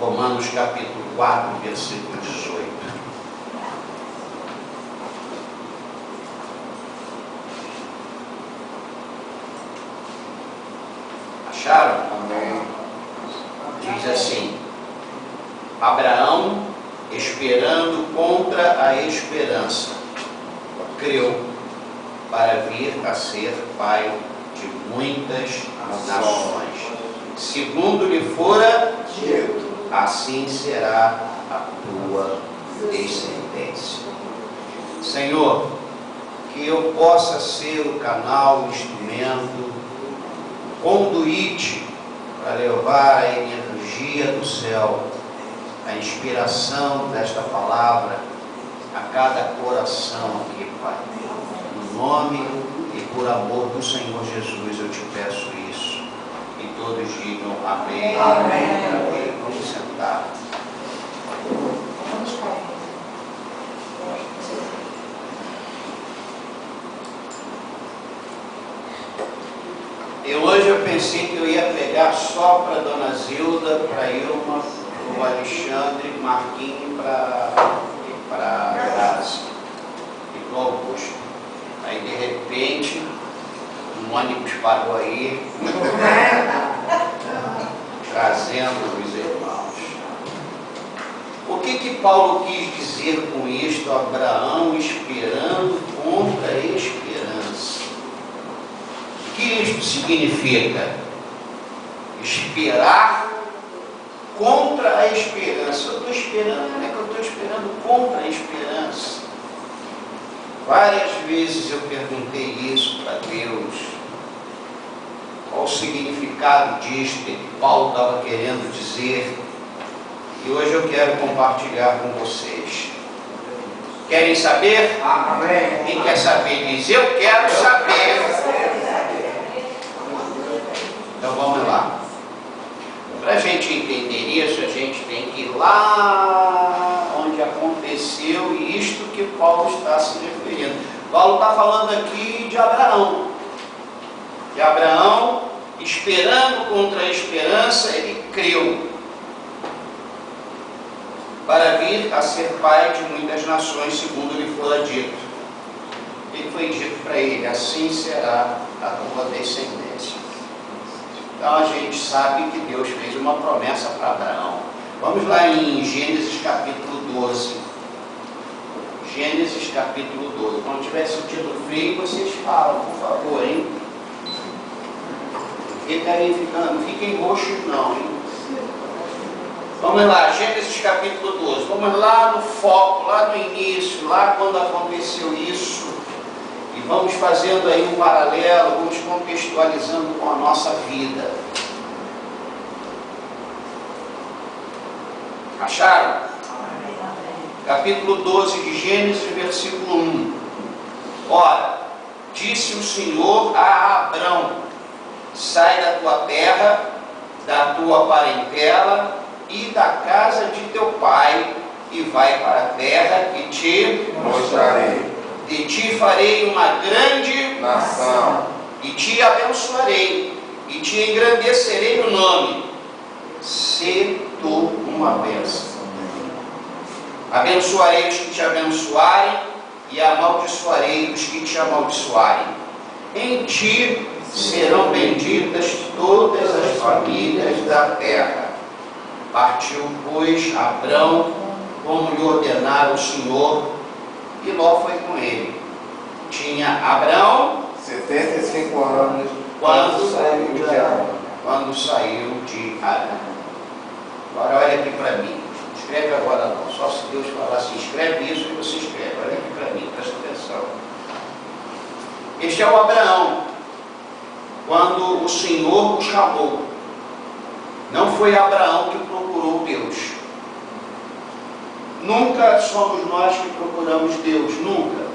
Romanos capítulo 4, versículo 18. Acharam? Amém. Diz assim: Abraão, esperando contra a esperança, creu para vir a ser pai de muitas nações. Segundo lhe fora dito, assim será a tua descendência. Senhor, que eu possa ser o canal, o instrumento, conduíte para levar a energia do céu, a inspiração desta palavra a cada coração aqui, Pai. No nome e por amor do Senhor Jesus eu te peço isso. E todos digam amém. Amém. Vamos sentar. E hoje eu pensei que eu ia pegar só para Dona Zilda, para Ilma, para o Alexandre, Marquinhos, para Grazi e para o Augusto. Aí de repente um ônibus parou aí, trazendo os irmãos. O que Paulo quis dizer com isto? Abraão esperando contra a esperança. O que isto significa? Esperar contra a esperança. Eu estou esperando, como é que eu estou esperando contra a esperança? Várias vezes eu perguntei isso para Deus. Qual o significado disto que Paulo estava querendo dizer? E hoje eu quero compartilhar com vocês. Querem saber? Amém. Quem quer saber diz, eu quero saber. Então vamos lá. Para a gente entender isso, a gente tem que ir lá onde aconteceu isto que Paulo está se referindo. Paulo está falando aqui de Abraão. De Abraão, esperando contra a esperança, ele creu para vir a ser pai de muitas nações, segundo lhe fora dito. E foi dito para ele, assim será a tua descendência. Então a gente sabe que Deus fez uma promessa para Abraão. Vamos lá em Gênesis capítulo 12. Gênesis capítulo 12. Quando tiver sentido frio, vocês falam, por favor, hein? Fica aí, não fiquem roxos não, hein? Vamos lá, Gênesis capítulo 12. Vamos lá no foco, lá no início, lá quando aconteceu isso. E vamos fazendo aí um paralelo, vamos contextualizando com a nossa vida. Acharam? Capítulo 12 de Gênesis, versículo 1. Ora, disse o Senhor a Abrão: sai da tua terra, da tua parentela e da casa de teu pai, e vai para a terra que te Mostrarei. De ti farei uma grande Nação. e te abençoarei, e te engrandecerei o nome. Se tu uma bênção. Abençoarei os que te abençoarem, e amaldiçoarei os que te amaldiçoarem. Em ti serão benditas todas as famílias da terra. Partiu, pois, Abrão, como lhe ordenara o Senhor, e Ló foi com ele. Tinha Abrão 75 anos quando saiu de Arã. saiu de Arã. Agora olha aqui para mim. Escreve agora não. Só se Deus falar assim, escreve isso e você escreve. Olha aqui para mim, presta atenção. Este é o Abraão, quando o Senhor o chamou. Não foi Abraão que procurou Deus. Nunca somos nós que procuramos Deus, nunca.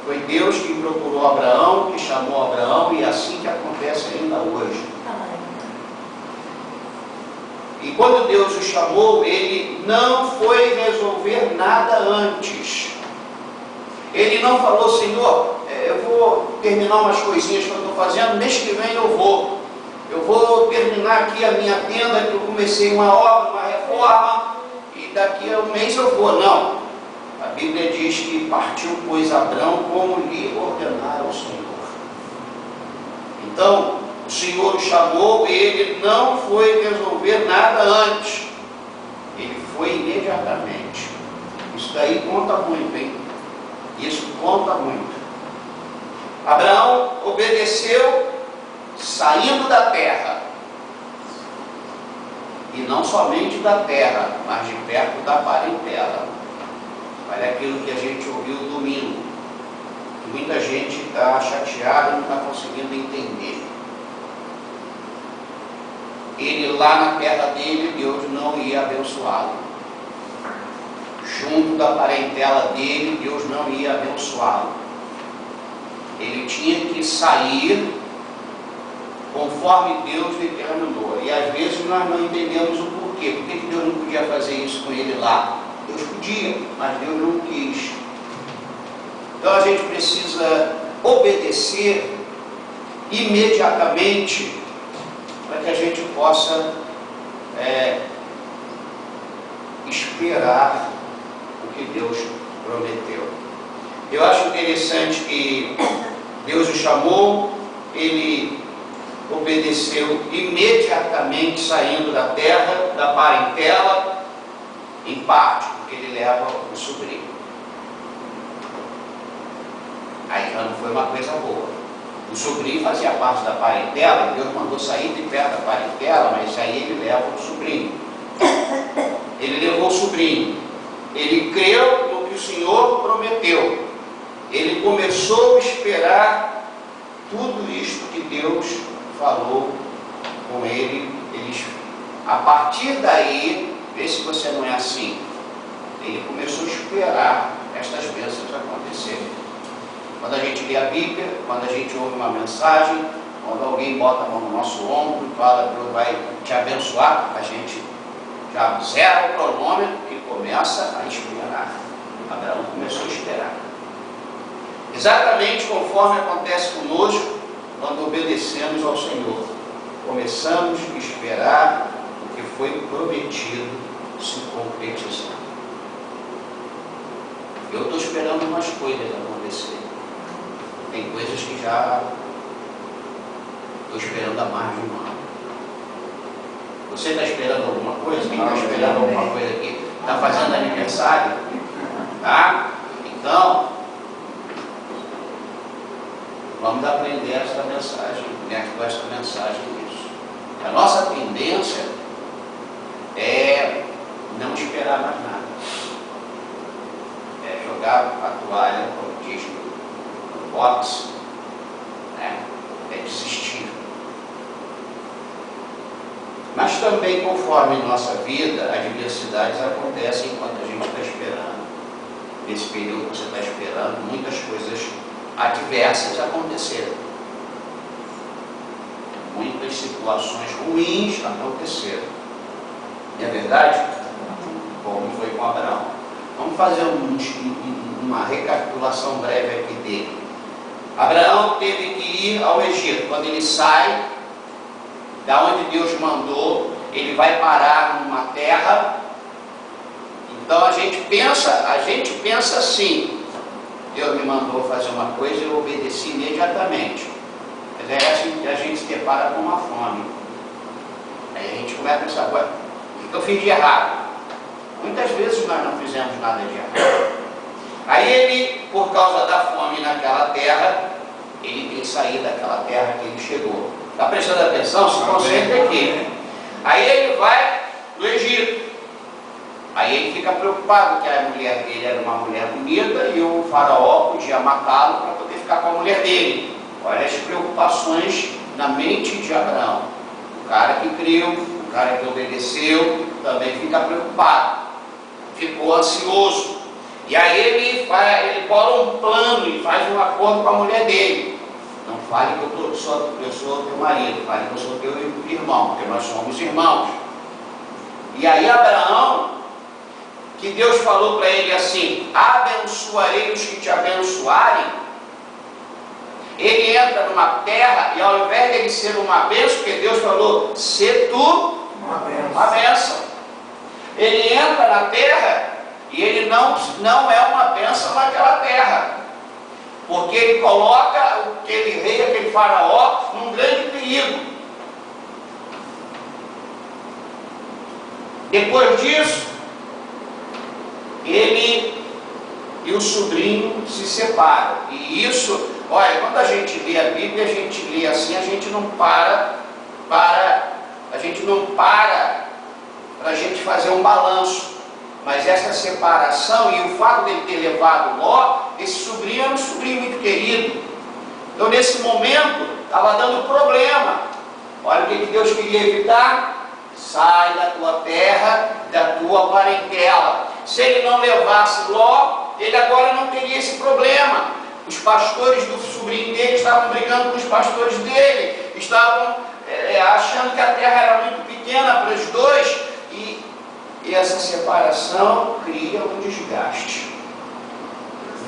Foi Deus que procurou Abraão, que chamou Abraão, e é assim que acontece ainda hoje. E quando Deus o chamou, ele não foi resolver nada antes. Ele não falou, Senhor, eu vou terminar umas coisinhas que eu estou fazendo, mês que vem eu vou terminar aqui a minha tenda, que eu comecei uma obra, uma reforma. forma e daqui a um mês eu vou. Não. A Bíblia diz que partiu, pois, Abrão como lhe ordenara o Senhor. Então, o Senhor o chamou e ele não foi resolver nada antes. Ele foi imediatamente. Isso daí conta muito, hein? Isso conta muito. Abraão obedeceu saindo da terra. E não somente da terra, mas de perto da parentela. Olha aquilo que a gente ouviu domingo. Muita gente está chateada e não está conseguindo entender. Ele lá na terra dele, Deus não ia abençoá-lo. Junto da parentela dele, Deus não ia abençoá-lo. Ele tinha que sair conforme Deus determinou. E às vezes nós não entendemos o porquê. Por que Deus não podia fazer isso com ele lá? Deus podia, mas Deus não quis. Então a gente precisa obedecer imediatamente para que a gente possa esperar o que Deus prometeu. Eu acho interessante que Deus o chamou, ele obedeceu imediatamente saindo da terra, da parentela, em parte, porque ele leva o sobrinho. Aí já não foi uma coisa boa. O sobrinho fazia parte da parentela, e Deus mandou sair de perto da parentela, mas aí ele leva o sobrinho. Ele levou o sobrinho. Ele creu no que o Senhor prometeu. Ele começou a esperar tudo isto que Deus falou com ele. A partir daí, vê se você não é assim. Ele começou a esperar estas bênçãos acontecerem. Quando a gente lê a Bíblia, quando a gente ouve uma mensagem, quando alguém bota a mão no nosso ombro e fala, Deus vai te abençoar, a gente já zera o cronômetro e começa a esperar. Abraão começou a esperar. Exatamente conforme acontece conosco quando obedecemos ao Senhor. Começamos a esperar o que foi prometido se concretizar. Eu estou esperando umas coisas acontecer. Tem coisas que já estou esperando há mais de um ano. Você está esperando alguma coisa? Quem está esperando alguma coisa aqui? Está fazendo aniversário? Tá? Então, vamos aprender esta mensagem, com esta mensagem nisso. A nossa tendência é não esperar mais nada. É jogar a toalha, como diz no boxe, né? É desistir. Mas também, conforme em nossa vida, adversidades acontecem enquanto a gente está esperando. Nesse período que você está esperando, muitas coisas adversas aconteceram. Muitas situações ruins aconteceram. Não é verdade? Como foi com Abraão. Vamos fazer uma recapitulação breve aqui dele. Abraão teve que ir ao Egito. Quando ele sai da onde Deus mandou, ele vai parar numa terra. Então a gente pensa assim: Deus me mandou fazer uma coisa e eu obedeci imediatamente. Mas é assim que a gente se depara com uma fome. Aí a gente começa a pensar, ué, o que eu fiz de errado? Muitas vezes nós não fizemos nada de errado. Aí ele, por causa da fome naquela terra, ele tem que sair daquela terra que ele chegou. Está prestando atenção? Se concentre aqui. Aí ele vai no Egito. Aí ele fica preocupado que a mulher dele era uma mulher bonita e o faraó podia matá-lo para poder ficar com a mulher dele. Olha as preocupações na mente de Abraão. O cara que creu, o cara que obedeceu, também fica preocupado. Ficou ansioso. E aí ele bola um plano e faz um acordo com a mulher dele. Não fale que eu sou teu marido, fale que eu sou teu irmão, porque nós somos irmãos. E aí Abraão, que Deus falou para ele assim: abençoarei os que te abençoarem. Ele entra numa terra e ao invés de ele ser uma bênção, porque Deus falou, se tu uma bênção. Ele entra na terra e ele não é uma bênção naquela terra, porque ele coloca aquele rei, aquele faraó, num grande perigo. Depois disso, ele e o sobrinho se separam. E isso, olha, quando a gente lê a Bíblia, a gente lê assim, a gente não para para a gente fazer um balanço. Mas essa separação e o fato dele ter levado Ló, esse sobrinho era um sobrinho muito querido. Então nesse momento estava dando problema. Olha o que Deus queria evitar: sai da tua terra, da tua parentela. Se ele não levasse Ló, ele agora não teria esse problema. Os pastores do sobrinho dele estavam brigando com os pastores dele, estavam achando que a terra era muito pequena para os dois, e essa separação cria um desgaste.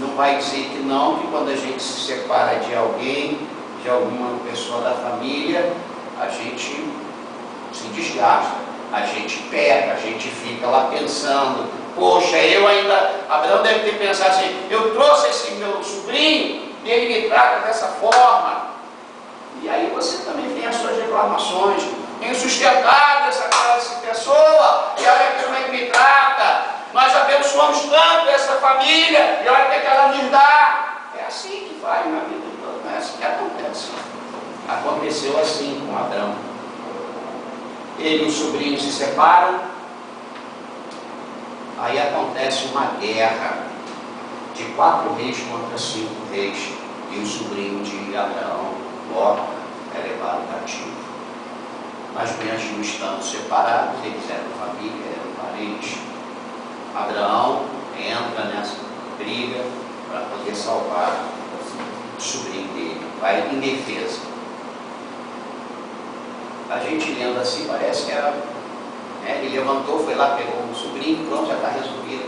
Não vai dizer que não, que quando a gente se separa de alguém, de alguma pessoa da família, a gente se desgasta, a gente peca, a gente fica lá pensando, poxa, Abraão deve ter pensado assim, eu trouxe esse meu sobrinho e ele me trata dessa forma. E aí você também tem as suas reclamações, tenho sustentado essa pessoa, e olha como é que me trata, nós abençoamos tanto essa família, e olha o que ela nos dá. É assim que vai na vida de todos, é assim que acontece. Aconteceu assim com Abraão. Ele e o sobrinho se separam, aí acontece uma guerra de 4 reis contra 5 reis, e o sobrinho de Abraão, Ló, é levado cativo. Mas mesmo estando separados, eles eram família, eram parentes. Abraão entra nessa briga para poder salvar o sobrinho dele, vai em defesa. A gente lendo assim parece que era, ele levantou, foi lá, pegou o sobrinho, pronto, já está resolvido.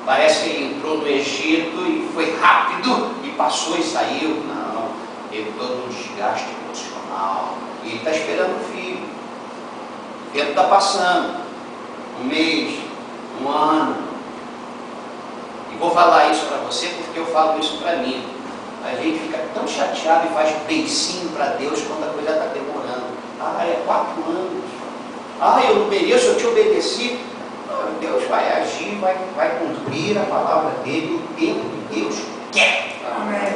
Parece que ele entrou no Egito e foi rápido e passou e saiu. Não, teve todo um desgaste emocional. E ele está esperando o filho. O tempo está passando. 1 mês, 1 ano. E vou falar isso para você porque eu falo isso para mim. A gente fica tão chateado e faz beicinho para Deus quando a coisa está demorando. É 4 anos. Eu não mereço, eu te obedeci. Deus vai agir, vai cumprir a palavra dele, o tempo que Deus quer. Amém.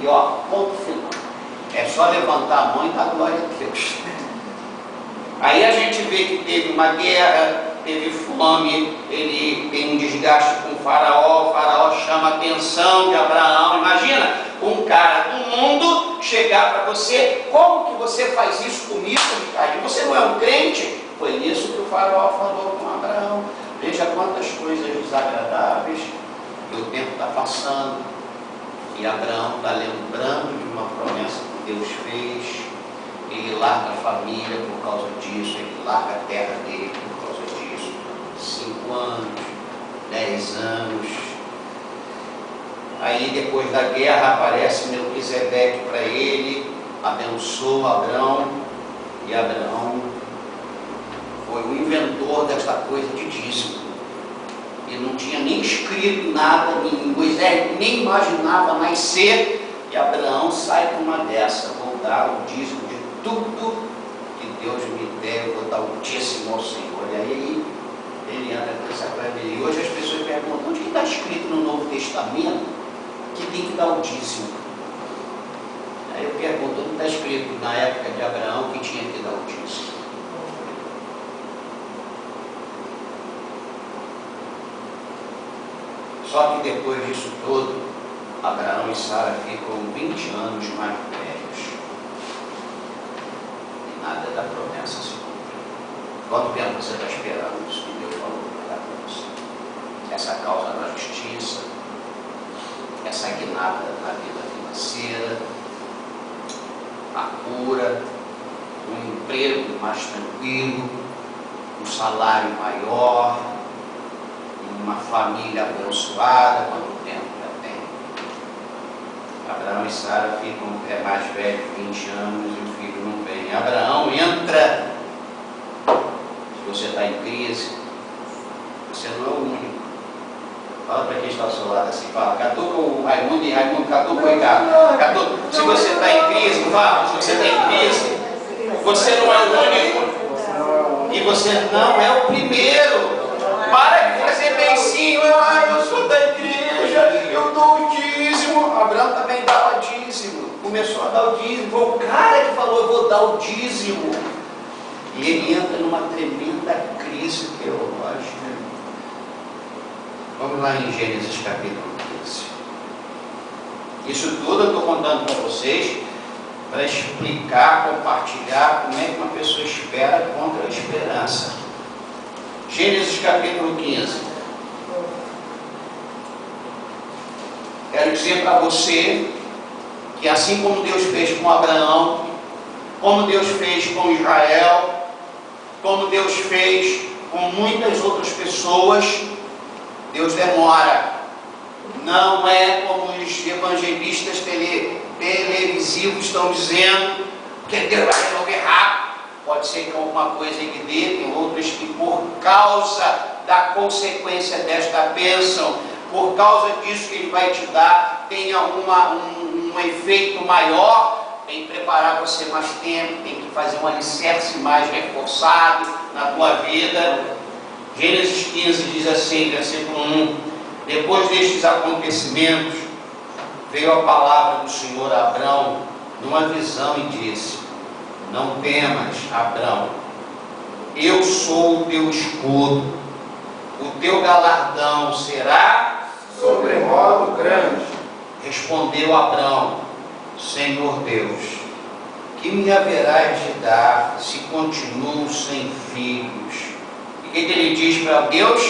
E ponto final. É só levantar a mão e dar glória a Deus. Aí a gente vê que teve uma guerra, teve fome, ele tem um desgaste com o faraó chama a atenção de Abraão. Imagina, um cara do mundo chegar para você, como que você faz isso comigo, Ricardo? Você não é um crente? Foi isso que o faraó falou com Abraão. Veja quantas coisas desagradáveis, e o tempo está passando, e Abraão está lembrando de uma promessa que Deus fez. Ele larga a família por causa disso, ele larga a terra dele por causa disso. 5 anos, 10 anos. Aí depois da guerra aparece Melquisedeque para ele, abençoa Abraão, e Abraão foi o inventor desta coisa de dízimo. Ele não tinha nem escrito nada, Moisés nem imaginava nascer, e Abraão sai com uma dessa: vou dar o dízimo de tudo que Deus me der, eu vou dar o dízimo ao Senhor. E aí ele anda com essa coisa. E hoje as pessoas perguntam: onde que está escrito no Novo Testamento que tem que dar o dízimo? Aí eu pergunto: onde está escrito na época de Abraão que tinha que dar o dízimo? Só que depois disso tudo, Abraão e Sara ficam 20 anos mais velhos. E nada da promessa se cumpre. Quanto tempo você está esperando isso que Deus falou para dar para você? Essa causa da justiça, essa guinada na vida financeira, a cura, um emprego mais tranquilo, um salário maior, uma família abençoada. Quanto tempo já tem? Abraão e Sara ficam mais velhos, 20 anos, e o filho não vem. Abraão entra, se você está em crise, Você não é o único. Fala para quem está ao seu lado assim, fala, catuca o Raimundo e Raimundo catuca o Ricardo. Catuca. Se você está em crise, fala, se você está em crise, você não é o único. E você não é o primeiro. Para de fazer beicinho. Eu sou da igreja, eu dou o dízimo. Abraão também dava dízimo. Começou a dar o dízimo. Foi o cara que falou, eu vou dar o dízimo. E ele entra numa tremenda crise teológica. Vamos lá em Gênesis capítulo 15. Isso tudo eu estou contando para vocês para explicar, compartilhar como é que uma pessoa espera contra a esperança. Gênesis capítulo 15. Quero dizer para você que assim como Deus fez com Abraão, como Deus fez com Israel, como Deus fez com muitas outras pessoas, Deus demora. Não é como os evangelistas televisivos estão dizendo, que Deus vai resolver rápido. Pode ser que alguma coisa que dê, tem outros que por causa da consequência desta bênção, por causa disso que Ele vai te dar, tenha um efeito maior. Tem que preparar você mais tempo, tem que fazer um alicerce mais reforçado na tua vida. Gênesis 15 diz assim, versículo 1: depois destes acontecimentos, veio a palavra do Senhor a Abrão numa visão e disse: não temas, Abrão, eu sou o teu escudo, o teu galardão será sobremodo grande. Respondeu Abrão: Senhor Deus, que me haverás de dar se continuo sem filhos? E o que ele diz para Deus?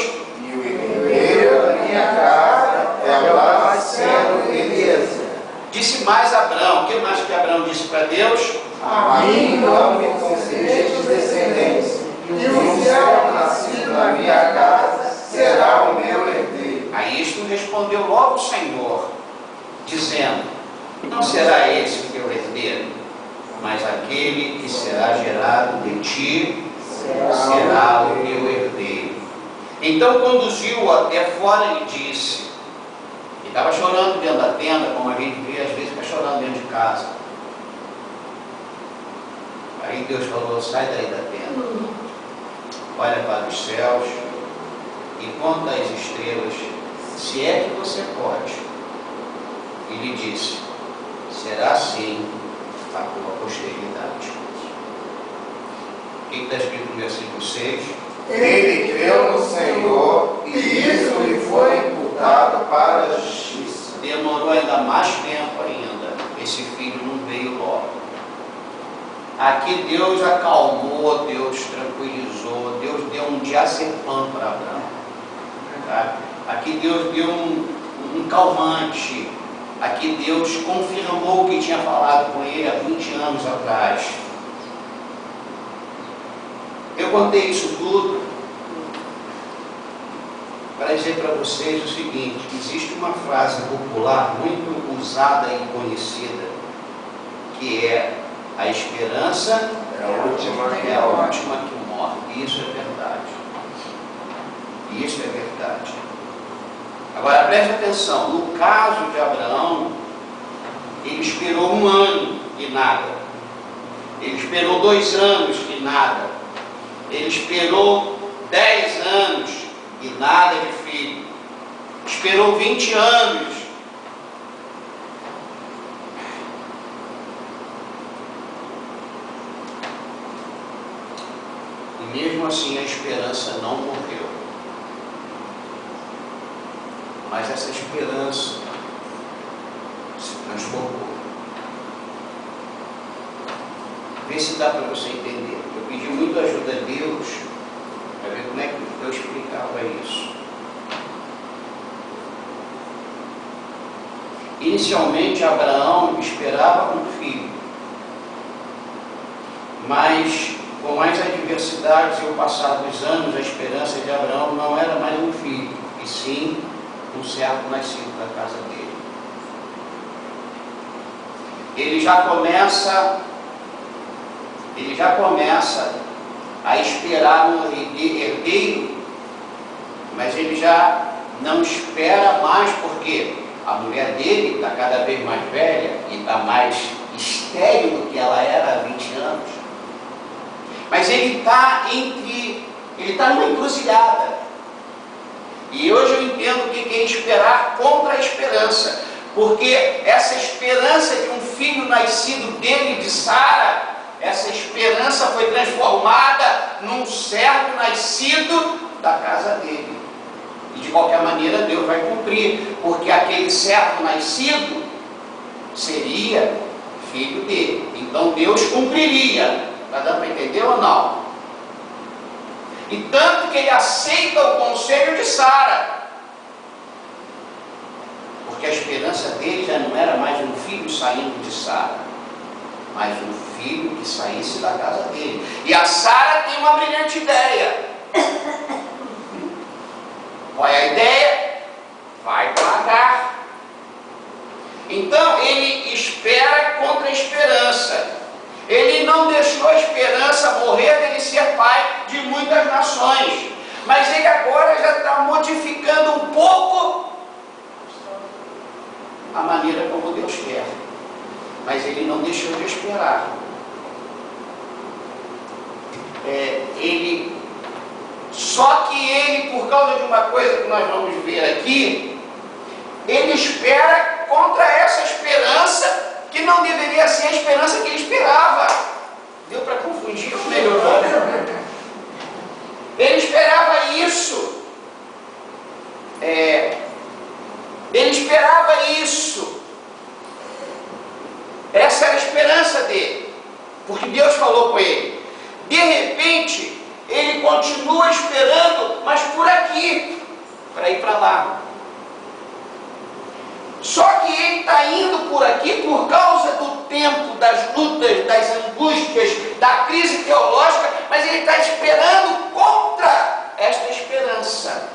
E o herdeiro da minha casa é lá sendo Eliezer. Disse mais Abrão. O que mais que Abrão disse para Deus? A mim não me concedestes descendentes, e o céu nascido na minha casa será o meu herdeiro. A isto respondeu logo o Senhor, dizendo: não será esse o teu herdeiro, mas aquele que será gerado de ti será o teu herdeiro. Então conduziu-o até fora e disse, ele estava chorando dentro da tenda, como a gente vê às vezes, fica chorando dentro de casa. Aí Deus falou: sai daí da tenda, olha para os céus e conta as estrelas, se é que você pode. E lhe disse: será assim a tua posteridade. O que está escrito no versículo 6? Ele creu no Senhor e isso lhe foi imputado para a justiça. Demorou ainda mais tempo ainda. Esse filho não veio logo. Aqui Deus acalmou, Deus tranquilizou, Deus deu um diazepam para Abraão. Tá? Aqui Deus deu um calmante. Aqui Deus confirmou o que tinha falado com ele há 20 anos atrás. Eu contei isso tudo para dizer para vocês o seguinte: existe uma frase popular muito usada e conhecida, que é: a esperança É a última que morre. E isso é verdade. E isso é verdade. Agora preste atenção, no caso de Abraão, ele esperou 1 ano e nada. Ele esperou 2 anos e nada. Ele esperou 10 anos e nada de filho. Esperou 20 anos. E mesmo assim a esperança não morreu. Mas essa esperança se transformou. Vê se dá para você entender. Eu pedi muito ajuda a Deus para ver como é que eu explicava isso. Inicialmente Abraão esperava um filho, mas com as adversidades e o passar dos anos, a esperança de Abraão não era mais um filho, e sim um servo nascido da casa dele. Ele já começa a esperar um herdeiro, mas ele já não espera mais, porque a mulher dele está cada vez mais velha e está mais estéril do que ela era há 20 anos. Mas ele está numa encruzilhada. E hoje eu entendo o que é esperar contra a esperança, porque essa esperança de um filho nascido dele, de Sara, essa esperança foi transformada num servo nascido da casa dele. E de qualquer maneira Deus vai cumprir, porque aquele servo nascido seria filho dele. Então Deus cumpriria. Está dando para entender ou não? E tanto que ele aceita o conselho de Sara, porque a esperança dele já não era mais um filho saindo de Sara, mas um filho que saísse da casa dele. E a Sara tem uma brilhante ideia. Qual é a ideia? Vai pagar. Então ele espera contra a esperança. Ele não deixou a esperança morrer dele ser pai de muitas nações, mas ele agora já está modificando um pouco a maneira como Deus quer, mas ele não deixou de esperar. Só que ele, por causa de uma coisa que nós vamos ver aqui, ele espera contra essa esperança, que não deveria ser a esperança que ele esperava. Deu para confundir ou melhorou? Ele esperava isso. Ele esperava isso. Essa era a esperança dele, porque Deus falou com ele. De repente, ele continua esperando, mas por aqui, para ir para lá. Só que ele está indo por aqui por causa do tempo, das lutas, das angústias, da crise teológica, mas ele está esperando contra esta esperança.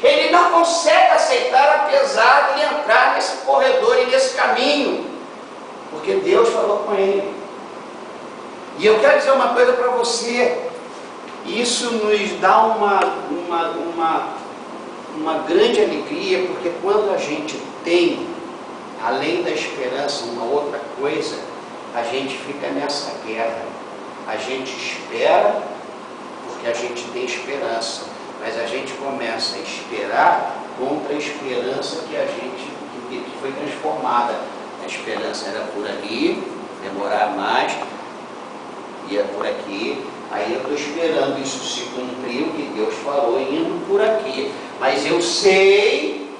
Ele não consegue aceitar, apesar de ele entrar nesse corredor e nesse caminho, porque Deus falou com ele. E eu quero dizer uma coisa para você, isso nos dá uma grande alegria, porque quando a gente tem, além da esperança, uma outra coisa, a gente fica nessa guerra. A gente espera porque a gente tem esperança, mas a gente começa a esperar contra a esperança que foi transformada. A esperança era por ali, demorar mais, ia por aqui. Aí eu estou esperando isso se cumprir, o que Deus falou, indo por aqui. Mas eu sei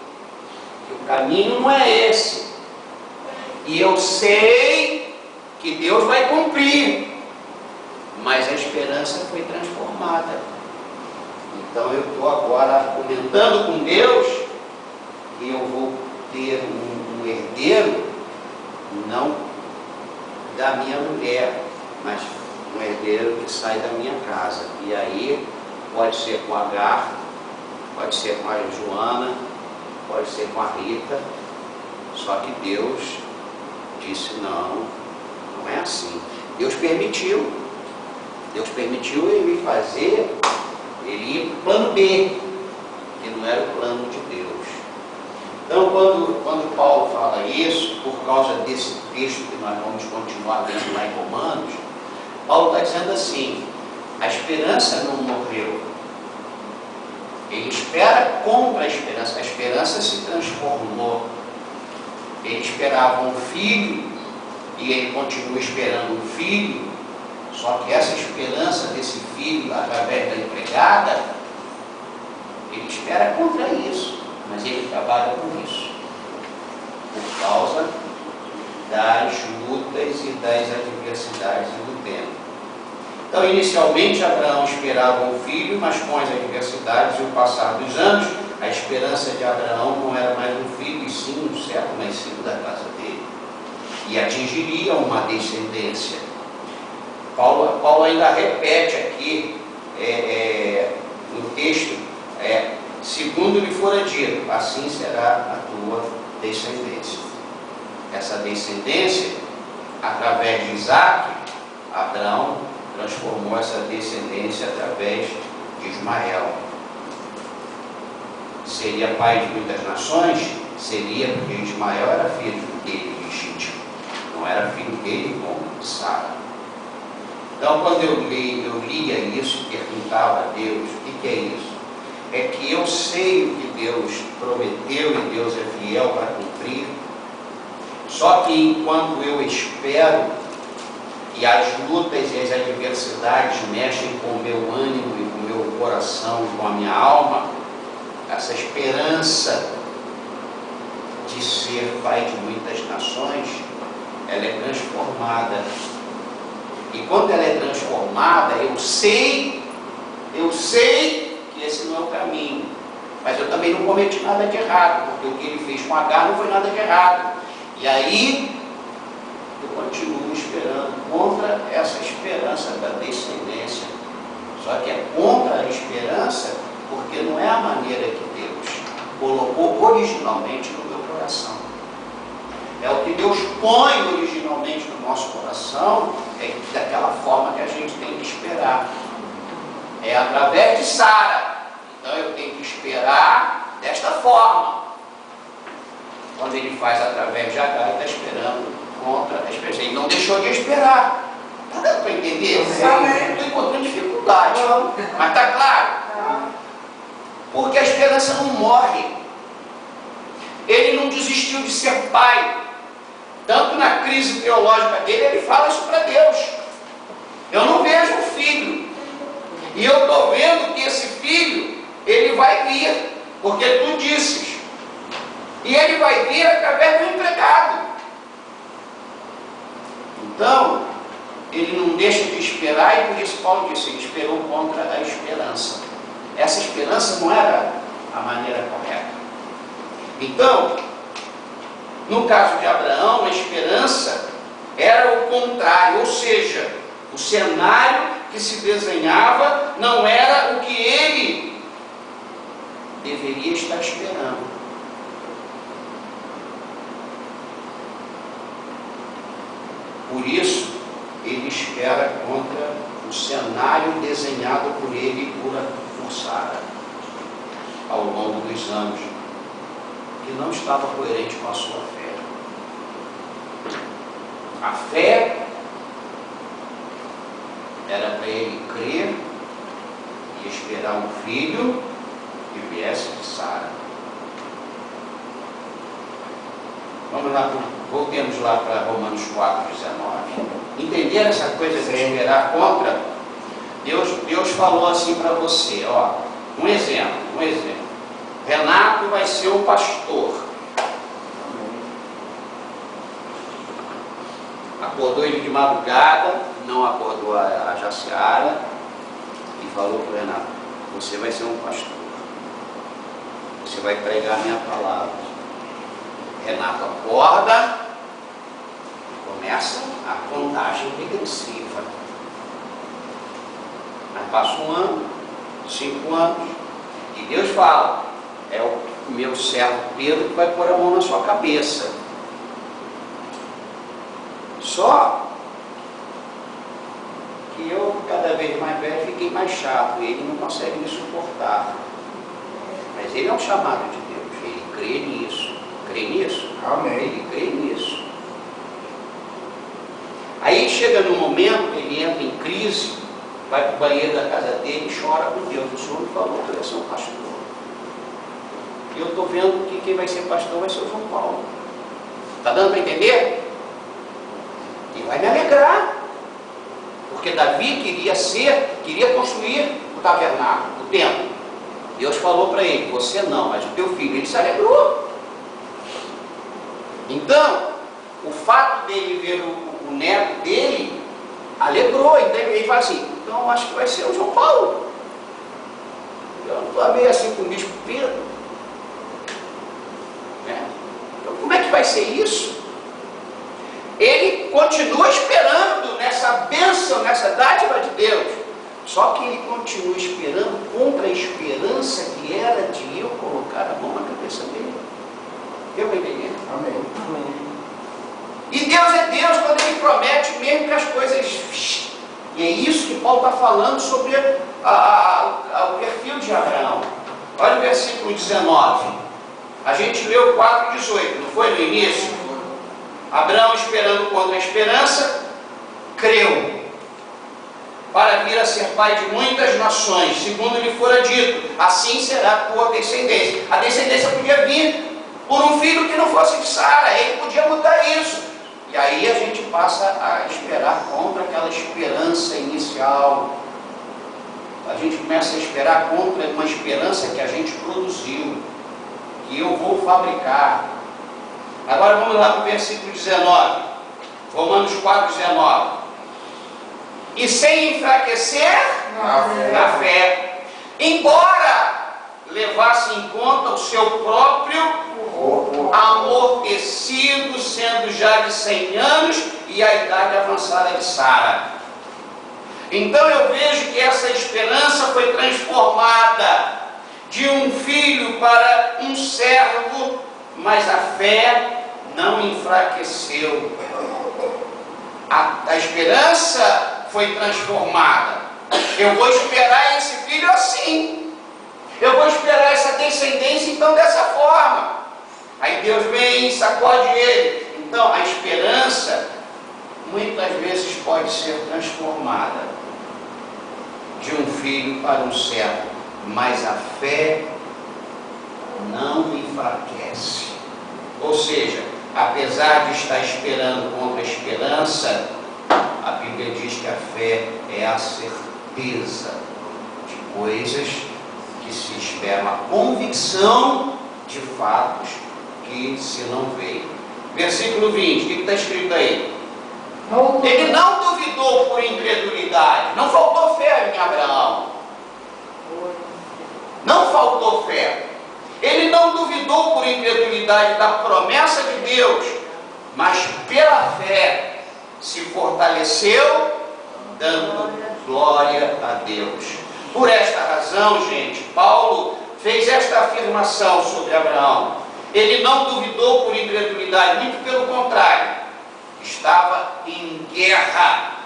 que o caminho não é esse. E eu sei que Deus vai cumprir. Mas a esperança foi transformada. Então eu estou agora argumentando com Deus que eu vou ter um herdeiro, não da minha mulher, mas um herdeiro que sai da minha casa. E aí pode ser com a Agar, pode ser com a Joana, pode ser com a Rita. Só que Deus disse não é assim. Deus permitiu ele fazer, ele ir para o plano B, que não era o plano de Deus. Então quando Paulo fala isso, por causa desse texto que nós vamos continuar lendo lá em Romanos, Paulo está dizendo assim: a esperança não morreu. Ele espera contra a esperança se transformou. Ele esperava um filho e ele continua esperando um filho, só que essa esperança desse filho, através da empregada, ele espera contra isso, mas ele trabalha com isso, por causa das lutas e das adversidades do tempo. Então, inicialmente, Abraão esperava um filho, mas com as adversidades e o passar dos anos, a esperança de Abraão não era mais um filho, e sim um servo nascido da casa dele. E atingiria uma descendência. Paulo ainda repete aqui no texto, segundo lhe fora dito, assim será a tua descendência. Essa descendência, através de Isaac, Abraão transformou essa descendência através de Ismael. seria pai de muitas nações, seria porque Ismael era filho dele legítimo, não era filho dele como Sara. Então, quando eu lia isso e perguntava a Deus, o que é isso? É que eu sei o que Deus prometeu e Deus é fiel para cumprir, só que enquanto eu espero, e as lutas e as adversidades mexem com o meu ânimo e com o meu coração e com a minha alma, essa esperança de ser pai de muitas nações, ela é transformada. E quando ela é transformada, eu sei que esse não é o caminho. Mas eu também não cometi nada de errado, porque o que ele fez com Agar não foi nada de errado. E aí, eu continuo esperando contra essa esperança da descendência. Só que é contra a esperança, porque não é a maneira que Deus colocou originalmente no meu coração. É o que Deus põe originalmente no nosso coração, é daquela forma que a gente tem que esperar. É através de Sara. Então eu tenho que esperar desta forma. Quando ele faz através de Agar, ele está esperando contra a esperança. Ele não deixou de esperar. Está dando para entender? Estou encontrando dificuldade. Mas está claro? Porque a esperança não morre. Ele não desistiu de ser pai. Tanto na crise teológica dele, ele fala isso para Deus. Eu não vejo um filho. E eu estou vendo que esse filho, ele vai vir, porque tu disses. E ele vai vir através do empregado. Então, ele não deixa de esperar, e por isso Paulo disse, ele esperou contra a esperança. Essa esperança não era a maneira correta. Então, no caso de Abraão, a esperança era o contrário, ou seja, o cenário que se desenhava não era o que ele deveria estar esperando. Por isso, ele espera contra o cenário desenhado por ele e por Sara ao longo dos anos, que não estava coerente com a sua fé. A fé era para ele crer e esperar um filho que viesse de Sara. Vamos lá, voltemos lá para Romanos 4,19. Entenderam essa coisa de esperar contra? Deus falou assim para você, ó, um exemplo. Renato vai ser o pastor. Acordou ele de madrugada, não acordou a Jaciara, e falou para o Renato, você vai ser um pastor. Você vai pregar a minha palavra. Renato acorda e começa a contagem regressiva. Aí passa 1 ano, 5 anos, e Deus fala, é o meu servo Pedro que vai pôr a mão na sua cabeça. Só que eu, cada vez mais velho, fiquei mais chato, e ele não consegue me suportar. Mas ele é um chamado de Deus, ele crê nisso. Crê nisso? Amém. Ele crê nisso. Aí chega num momento, ele entra em crise, vai para o banheiro da casa dele e chora com Deus. O Senhor me falou que eu ia ser um pastor. E eu estou vendo que quem vai ser pastor vai ser o João Paulo. Está dando para entender? E vai me alegrar. Porque Davi queria construir o tabernáculo, o templo. Deus falou para ele, você não, mas o teu filho. Ele se alegrou. Então, o fato dele ver o neto dele alegrou. Então ele fala assim, então eu acho que vai ser o João Paulo. Eu não estou meio assim com o bispo Pedro. Então como é que vai ser isso? Ele continua esperando nessa bênção, nessa dádiva de Deus. Só que ele continua esperando contra a esperança que era de eu colocar a mão na cabeça dele. Deu para entender? Amém. E Deus é Deus quando Ele promete mesmo que as coisas... E é isso que Paulo está falando sobre o perfil de Abraão. Olha o versículo 19. A gente leu 4,18, não foi no início? Abraão, esperando contra a esperança, creu, para vir a ser pai de muitas nações, segundo lhe fora dito, assim será a tua descendência. A descendência podia vir por um filho que não fosse de Sara, ele podia mudar isso. E aí a gente passa a esperar contra aquela esperança inicial. A gente começa a esperar contra uma esperança que a gente produziu, que eu vou fabricar. Agora vamos lá no versículo 19, Romanos 4,19. E sem enfraquecer na fé, embora levasse em conta o seu próprio amortecido, sendo já de 100 anos e a idade avançada de Sara. Então eu vejo que essa esperança foi transformada de um filho para um servo, mas a fé não enfraqueceu. A esperança foi transformada. Eu vou esperar esse filho assim. Eu vou esperar essa descendência então dessa forma. Aí Deus vem e sacode ele. Então a esperança muitas vezes pode ser transformada de um filho para um servo, mas a fé não enfraquece. Ou seja, apesar de estar esperando contra a esperança, a Bíblia diz que a fé é a certeza de coisas que se esperam, a convicção de fatos que se não veem. Versículo 20, o que está escrito aí? Ele não duvidou por incredulidade, não faltou fé em Abraão. Não faltou fé. Ele não duvidou por incredulidade da promessa de Deus, mas pela fé se fortaleceu, dando glória a Deus. Por esta razão, gente, Paulo fez esta afirmação sobre Abraão. Ele não duvidou por incredulidade, muito pelo contrário, estava em guerra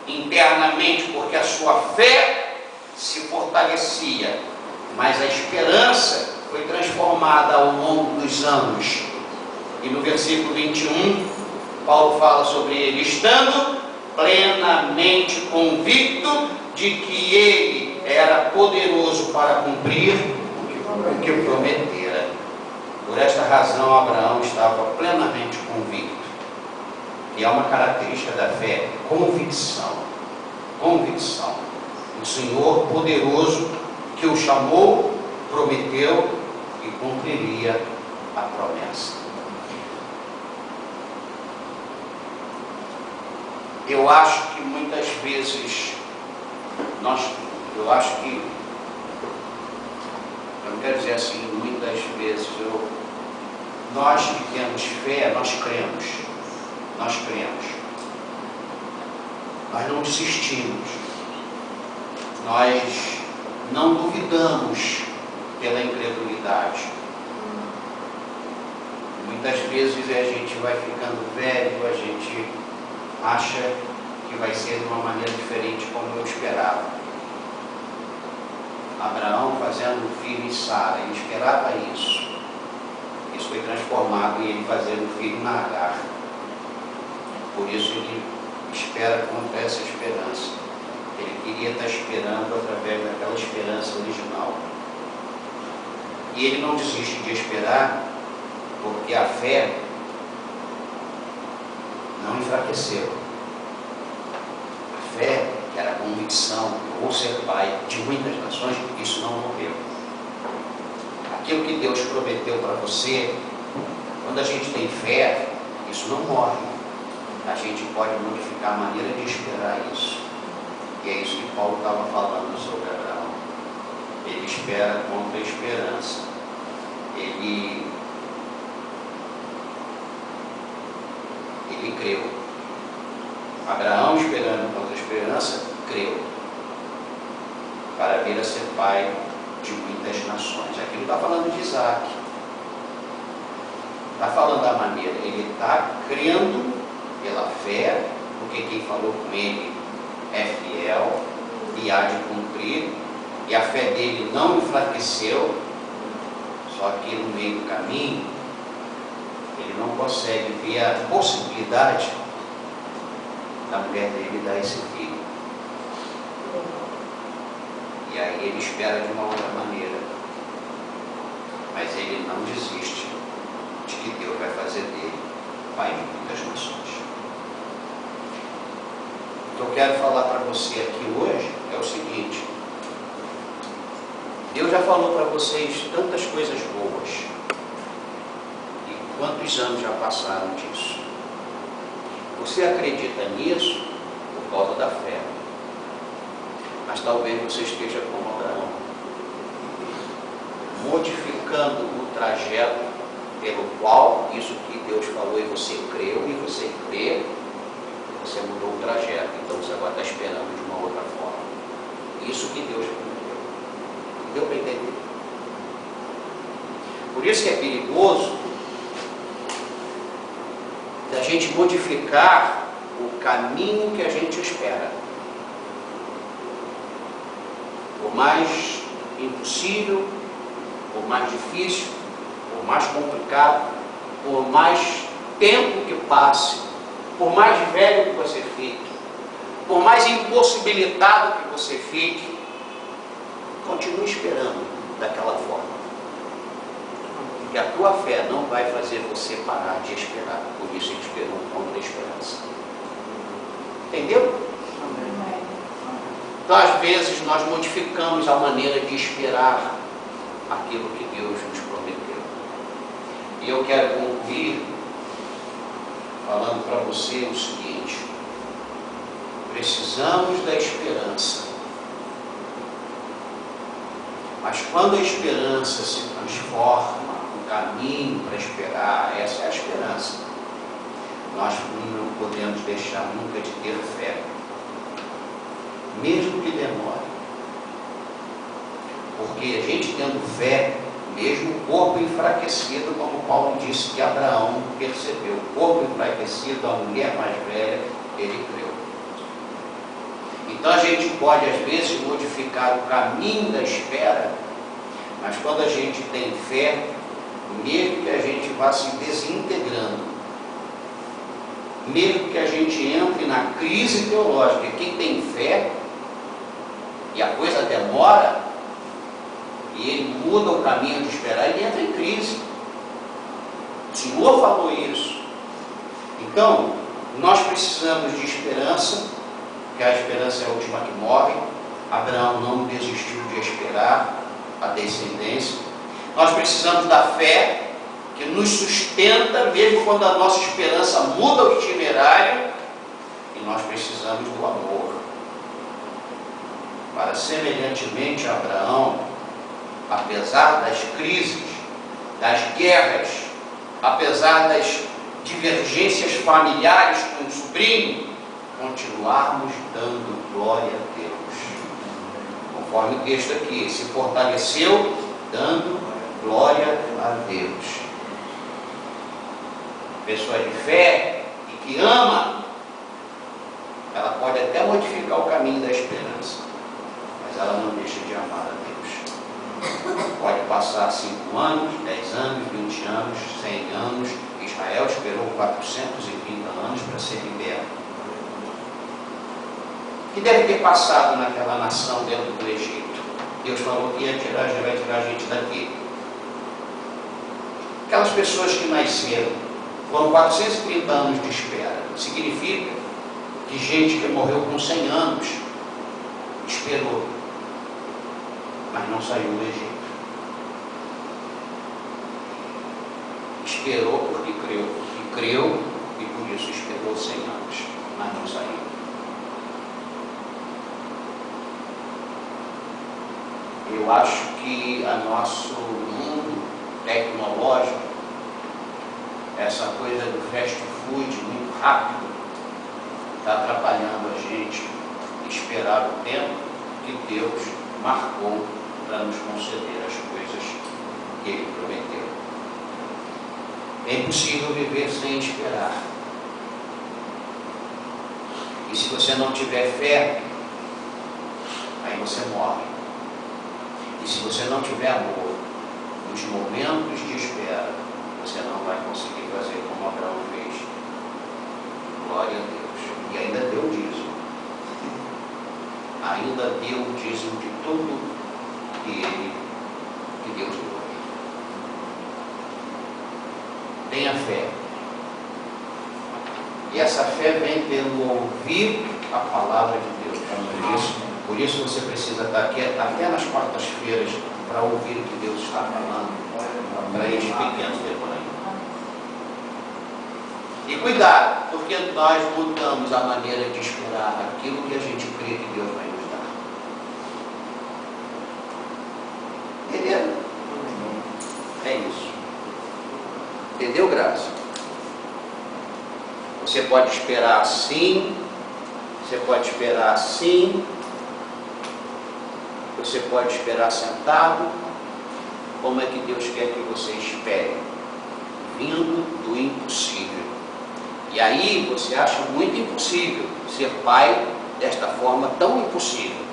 internamente, porque a sua fé se fortalecia, mas a esperança foi transformada ao longo dos anos. E no versículo 21, Paulo fala sobre ele, estando plenamente convicto de que ele era poderoso para cumprir o que prometera. Por esta razão, Abraão estava plenamente convicto. E é uma característica da fé, convicção. Convicção. O Senhor poderoso que o chamou, prometeu e cumpriria a promessa. Eu acho que muitas vezes eu não quero dizer assim, muitas vezes nós que temos fé, nós cremos, nós não desistimos, nós não duvidamos pela incredulidade. Muitas vezes a gente vai ficando velho, a gente acha que vai ser de uma maneira diferente como eu esperava. Abraão fazendo um filho em Sara, ele esperava isso. Isso foi transformado em ele fazer um filho na Agar. Por isso ele espera contra essa esperança. Ele queria estar esperando através daquela esperança original. E ele não desiste de esperar, porque a fé não enfraqueceu. A fé, que era a convicção, eu vou ser pai de muitas nações, isso não morreu. Aquilo que Deus prometeu para você, quando a gente tem fé, isso não morre. A gente pode modificar a maneira de esperar isso. E é isso que Paulo estava falando sobre Abraão. Ele espera contra a esperança. Ele creu. Abraão, esperando contra a esperança, creu. Para vir a ser pai de muitas nações. Aqui não está falando de Isaac. Está falando da maneira. Ele está crendo pela fé, porque quem falou com ele é fiel e há de cumprir e a fé dele não enfraqueceu, só que no meio do caminho, ele não consegue ver a possibilidade da mulher dele dar esse filho. E aí ele espera de uma outra maneira. Mas ele não desiste de que Deus vai fazer dele pai de muitas nações. O que eu quero falar para você aqui hoje é o seguinte: Deus já falou para vocês tantas coisas boas. E quantos anos já passaram disso? Você acredita nisso por causa da fé. Mas talvez você esteja como Abraão, modificando o trajeto pelo qual isso que Deus falou e você creu, e você crê, você mudou o trajeto. Então você agora está esperando de uma outra forma. Isso que Deus prometeu. Deu para entender? Por isso que é perigoso da gente modificar o caminho que a gente espera. Por mais impossível, por mais difícil, por mais complicado, por mais tempo que passe, por mais velho que você fique, por mais impossibilitado que você fique, continue esperando daquela forma. Porque a tua fé não vai fazer você parar de esperar. Por isso ele esperou contra a esperança. Entendeu? Então, às vezes, nós modificamos a maneira de esperar aquilo que Deus nos prometeu. E eu quero concluir falando para você o seguinte: precisamos da esperança. Mas quando a esperança se transforma, o caminho para esperar, essa é a esperança, nós não podemos deixar nunca de ter fé, mesmo que demore. Porque a gente tendo fé, mesmo o corpo enfraquecido, como Paulo disse que Abraão percebeu, o corpo enfraquecido, a mulher mais velha, ele creu. Então a gente pode às vezes modificar o caminho da espera, mas quando a gente tem fé, mesmo que a gente vá se desintegrando, mesmo que a gente entre na crise teológica, quem tem fé e a coisa demora, e ele muda o caminho de esperar, ele entra em crise. O Senhor falou isso. Então, nós precisamos de esperança, porque a esperança é a última que morre. Abraão não desistiu de esperar a descendência. Nós precisamos da fé, que nos sustenta, mesmo quando a nossa esperança muda o itinerário. E nós precisamos do amor, para semelhantemente a Abraão, apesar das crises, das guerras, apesar das divergências familiares com o sobrinho, continuarmos dando glória a Deus. Conforme o texto aqui, se fortaleceu dando glória a Deus. Pessoa de fé e que ama, ela pode até modificar o caminho da esperança, mas ela não deixa de amar a Deus. Pode passar 5 anos, 10 anos, 20 anos, 100 anos. Israel esperou 430 anos para ser liberto. O que deve ter passado naquela nação dentro do Egito? Deus falou que vai tirar a gente daqui. Aquelas pessoas que nasceram, foram 430 anos de espera. Significa que gente que morreu com 100 anos esperou, mas não saiu do Egito. Esperou porque creu, e por isso esperou 100 anos, mas não saiu. Eu acho que a nosso mundo tecnológico, essa coisa do fast food muito rápido, está atrapalhando a gente esperar o tempo que Deus marcou para nos conceder as coisas que Ele prometeu. É impossível viver sem esperar. E se você não tiver fé, aí você morre. E se você não tiver amor nos momentos de espera, você não vai conseguir fazer como Abraão fez. Glória a Deus. E ainda deu o dízimo. Ainda deu o dízimo de tudo que Deus deu. Tenha fé. E essa fé vem pelo ouvir a palavra de Deus. Por isso você precisa estar aqui até nas quartas-feiras para ouvir o que Deus está falando para esses pequenos demônios. E cuidado, porque nós mudamos a maneira de esperar aquilo que a gente crê que Deus vai nos dar. Entendeu? É isso. Entendeu, Graça? Você pode esperar assim, você pode esperar assim, você pode esperar sentado. Como é que Deus quer que você espere? Vindo do impossível. E aí você acha muito impossível ser pai desta forma tão impossível.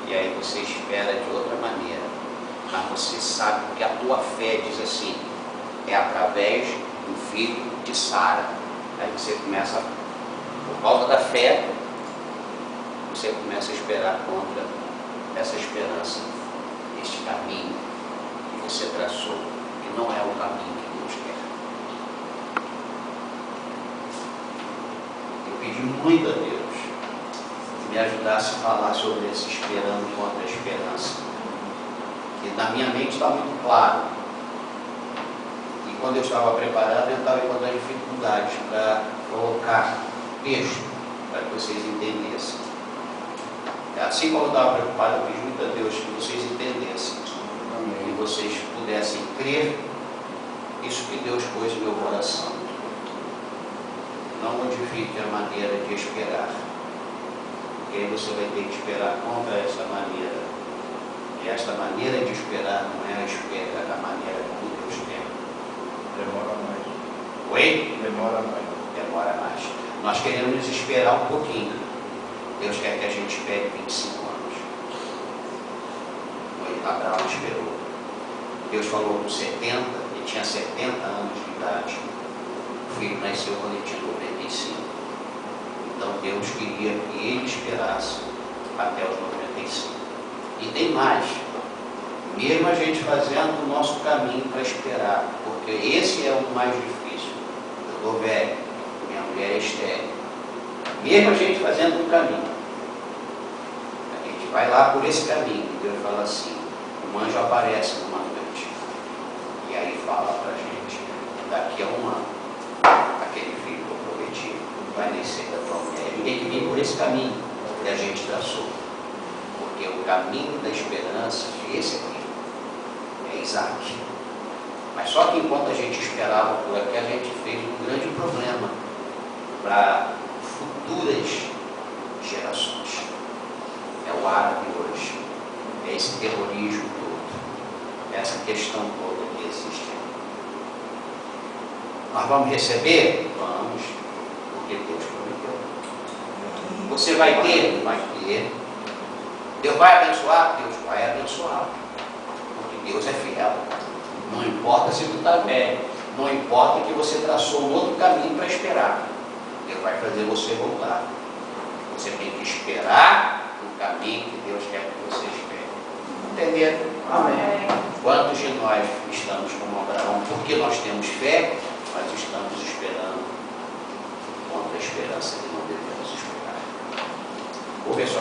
E aí você espera de outra maneira. Mas você sabe que a tua fé diz assim, é através do filho de Sara. Aí você começa, por causa da fé, você começa a esperar contra essa esperança, este caminho que você traçou, que não é o caminho que Deus quer. Eu pedi muito a Deus que me ajudasse a falar sobre esse esperando contra a esperança, que na minha mente está muito claro. E quando eu estava preparando, eu estava encontrando dificuldades para colocar texto, para que vocês entendessem. Assim como eu estava preocupado, eu pedi muito a Deus que vocês entendessem, que vocês pudessem crer isso que Deus pôs no meu coração. Não modifique a maneira de esperar, porque aí você vai ter que esperar contra essa maneira. E esta maneira de esperar não é a maneira como Deus quer. Demora mais. Oi? Demora mais. Demora mais. Nós queremos esperar um pouquinho. Deus quer que a gente espere 25 anos. Abraão esperou. Deus falou com 70, ele tinha 70 anos de idade. O filho nasceu quando ele tinha 95. Então Deus queria que ele esperasse até os 95. E tem mais. Mesmo a gente fazendo o nosso caminho para esperar, porque esse é o mais difícil. Eu estou velho, minha mulher é estéril. Mesmo a gente fazendo um caminho, a gente vai lá por esse caminho, e Deus fala assim, um anjo aparece numa noite, e aí fala para a gente, daqui a um ano, aquele filho que eu prometi vai nascer da tua mulher. A gente tem que vir por esse caminho que a gente traçou, porque o caminho da esperança é esse aqui, é Isaac. Mas só que enquanto a gente esperava por aqui, a gente fez um grande problema para futuras gerações. É o árabe hoje, é esse terrorismo todo, essa questão toda que existe. Nós vamos receber? Vamos, porque Deus prometeu. Você vai ter? Vai ter. Deus vai abençoar? Deus vai abençoar, porque Deus é fiel. Não importa se tu está velho, não importa que você traçou um outro caminho para esperar. Deus vai fazer você voltar. Você tem que esperar o caminho que Deus quer que você espere. Entenderam? Amém. Quantos de nós estamos como Abraão? Porque nós temos fé, mas estamos esperando contra a esperança que não devemos esperar. Vou ver só